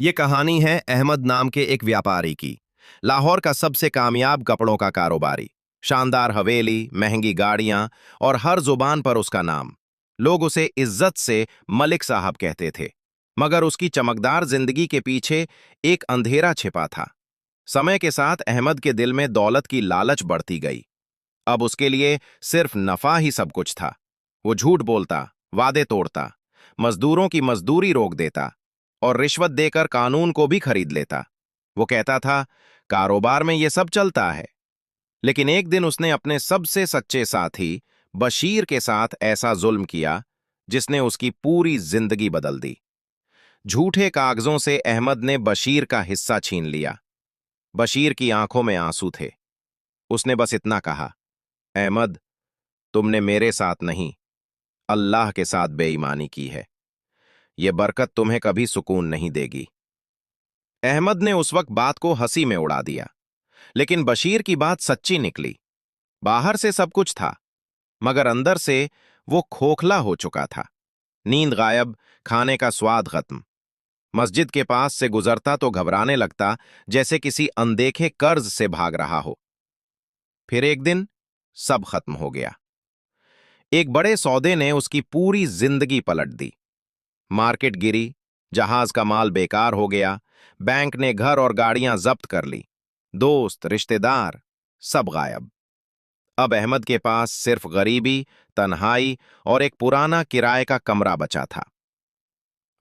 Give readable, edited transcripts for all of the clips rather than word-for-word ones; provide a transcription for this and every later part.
ये कहानी है अहमद नाम के एक व्यापारी की। लाहौर का सबसे कामयाब कपड़ों का कारोबारी। शानदार हवेली, महंगी गाड़ियां और हर जुबान पर उसका नाम। लोग उसे इज्जत से मलिक साहब कहते थे। मगर उसकी चमकदार जिंदगी के पीछे एक अंधेरा छिपा था। समय के साथ अहमद के दिल में दौलत की लालच बढ़ती गई। अब उसके लिए सिर्फ नफा ही सब कुछ था। वो झूठ बोलता, वादे तोड़ता, मजदूरों की मजदूरी रोक देता और रिश्वत देकर कानून को भी खरीद लेता। वो कहता था, कारोबार में ये सब चलता है। लेकिन एक दिन उसने अपने सबसे सच्चे साथी बशीर के साथ ऐसा जुल्म किया जिसने उसकी पूरी जिंदगी बदल दी। झूठे कागजों से अहमद ने बशीर का हिस्सा छीन लिया। बशीर की आंखों में आंसू थे। उसने बस इतना कहा, अहमद, तुमने मेरे साथ नहीं, अल्लाह के साथ बेईमानी की है। ये बरकत तुम्हें कभी सुकून नहीं देगी। अहमद ने उस वक्त बात को हंसी में उड़ा दिया। लेकिन बशीर की बात सच्ची निकली। बाहर से सब कुछ था, मगर अंदर से वो खोखला हो चुका था। नींद गायब, खाने का स्वाद खत्म। मस्जिद के पास से गुजरता तो घबराने लगता, जैसे किसी अनदेखे कर्ज से भाग रहा हो। फिर एक दिन सब खत्म हो गया। एक बड़े सौदे ने उसकी पूरी जिंदगी पलट दी। मार्केट गिरी, जहाज का माल बेकार हो गया, बैंक ने घर और गाड़ियां जब्त कर ली। दोस्त, रिश्तेदार, सब गायब। अब अहमद के पास सिर्फ गरीबी, तन्हाई और एक पुराना किराए का कमरा बचा था।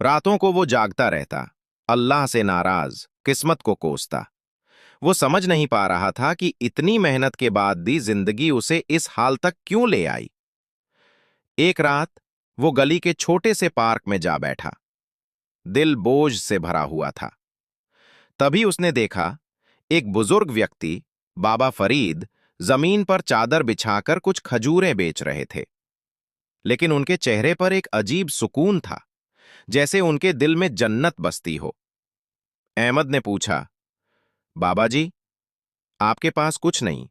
रातों को वो जागता रहता, अल्लाह से नाराज, किस्मत को कोसता। वो समझ नहीं पा रहा था कि इतनी मेहनत के बाद भी जिंदगी उसे इस हाल तक क्यों ले आई। एक रात वो गली के छोटे से पार्क में जा बैठा। दिल बोझ से भरा हुआ था। तभी उसने देखा, एक बुजुर्ग व्यक्ति, बाबा फरीद, जमीन पर चादर बिछाकर कुछ खजूरें बेच रहे थे। लेकिन उनके चेहरे पर एक अजीब सुकून था, जैसे उनके दिल में जन्नत बसती हो। अहमद ने पूछा, बाबा जी, आपके पास कुछ नहीं,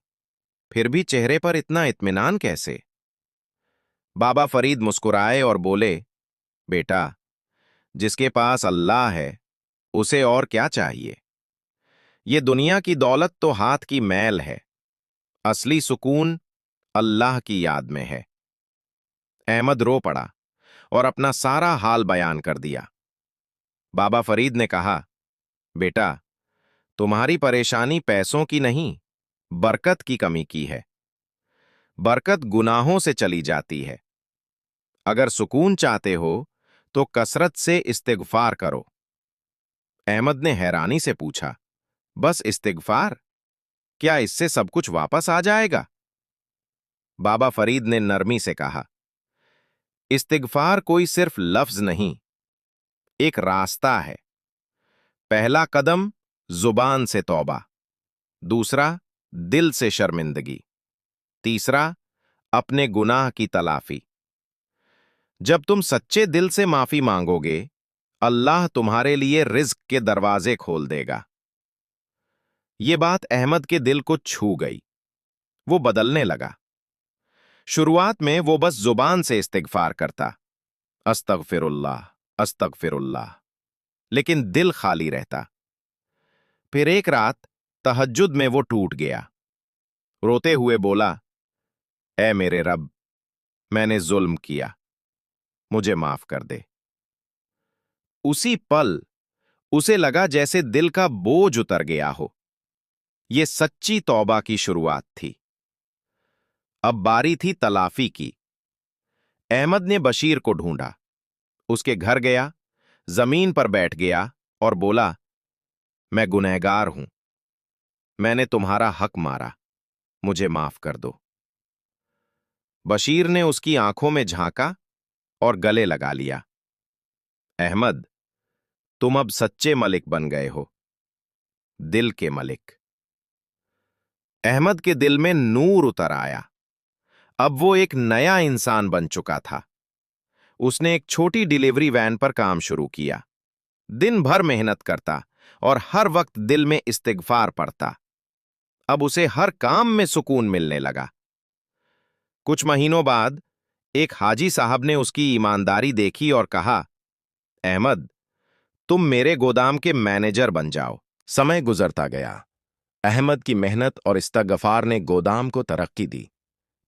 फिर भी चेहरे पर इतना इत्मीनान कैसे? बाबा फरीद मुस्कुराए और बोले, बेटा, जिसके पास अल्लाह है, उसे और क्या चाहिए? ये दुनिया की दौलत तो हाथ की मैल है। असली सुकून अल्लाह की याद में है। अहमद रो पड़ा और अपना सारा हाल बयान कर दिया। बाबा फरीद ने कहा, बेटा, तुम्हारी परेशानी पैसों की नहीं, बरकत की कमी की है। बरकत गुनाहों से चली जाती है। अगर सुकून चाहते हो तो कसरत से इस्तिगफार करो। अहमद ने हैरानी से पूछा, बस इस्तिगफार? क्या इससे सब कुछ वापस आ जाएगा? बाबा फरीद ने नरमी से कहा, इस्तिगफार कोई सिर्फ लफ्ज नहीं, एक रास्ता है। पहला कदम जुबान से तौबा, दूसरा दिल से शर्मिंदगी, तीसरा अपने गुनाह की तलाफी। जब तुम सच्चे दिल से माफी मांगोगे, अल्लाह तुम्हारे लिए रिज्क के दरवाजे खोल देगा। ये बात अहमद के दिल को छू गई। वो बदलने लगा। शुरुआत में वो बस जुबान से इस्तिगफार करता, अस्तगफिरुल्लाह, अस्तगफिरुल्लाह, लेकिन दिल खाली रहता। फिर एक रात तहज्जुद में वो टूट गया। रोते हुए बोला, ऐ मेरे रब, मैंने जुल्म किया, मुझे माफ कर दे। उसी पल उसे लगा जैसे दिल का बोझ उतर गया हो। ये सच्ची तौबा की शुरुआत थी। अब बारी थी तलाफी की। अहमद ने बशीर को ढूंढा, उसके घर गया, जमीन पर बैठ गया और बोला, मैं गुनहगार हूं, मैंने तुम्हारा हक मारा, मुझे माफ कर दो। बशीर ने उसकी आंखों में झांका और गले लगा लिया। अहमद, तुम अब सच्चे मलिक बन गए हो, दिल के मलिक। अहमद के दिल में नूर उतर आया। अब वो एक नया इंसान बन चुका था। उसने एक छोटी डिलीवरी वैन पर काम शुरू किया। दिन भर मेहनत करता और हर वक्त दिल में इस्तिगफार पढ़ता। अब उसे हर काम में सुकून मिलने लगा। कुछ महीनों बाद एक हाजी साहब ने उसकी ईमानदारी देखी और कहा, अहमद, तुम मेरे गोदाम के मैनेजर बन जाओ। समय गुजरता गया। अहमद की मेहनत और इस्तगफार ने गोदाम को तरक्की दी।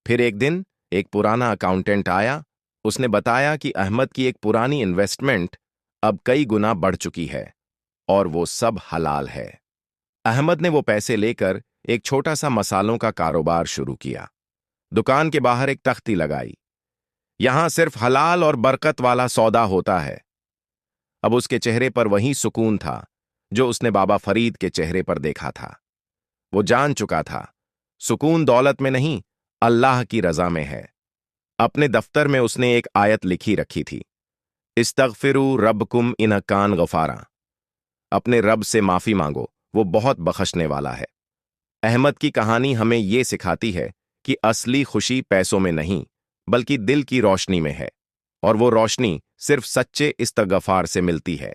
फिर एक दिन एक पुराना अकाउंटेंट आया। उसने बताया कि अहमद की एक पुरानी इन्वेस्टमेंट अब कई गुना बढ़ चुकी है और वो सब हलाल है। अहमद ने वो पैसे लेकर एक छोटा सा मसालों का कारोबार शुरू किया। दुकान के बाहर एक तख्ती लगाई, यहां सिर्फ हलाल और बरकत वाला सौदा होता है। अब उसके चेहरे पर वही सुकून था जो उसने बाबा फरीद के चेहरे पर देखा था। वो जान चुका था, सुकून दौलत में नहीं, अल्लाह की रजा में है। अपने दफ्तर में उसने एक आयत लिखी रखी थी, इस्तगफिरू रब्बकुम इन कान गफारा। अपने रब से माफी मांगो, वो बहुत बख्शने वाला है। अहमद की कहानी हमें ये सिखाती है कि असली खुशी पैसों में नहीं, बल्कि दिल की रोशनी में है, और वो रोशनी सिर्फ सच्चे इस्तगफार से मिलती है।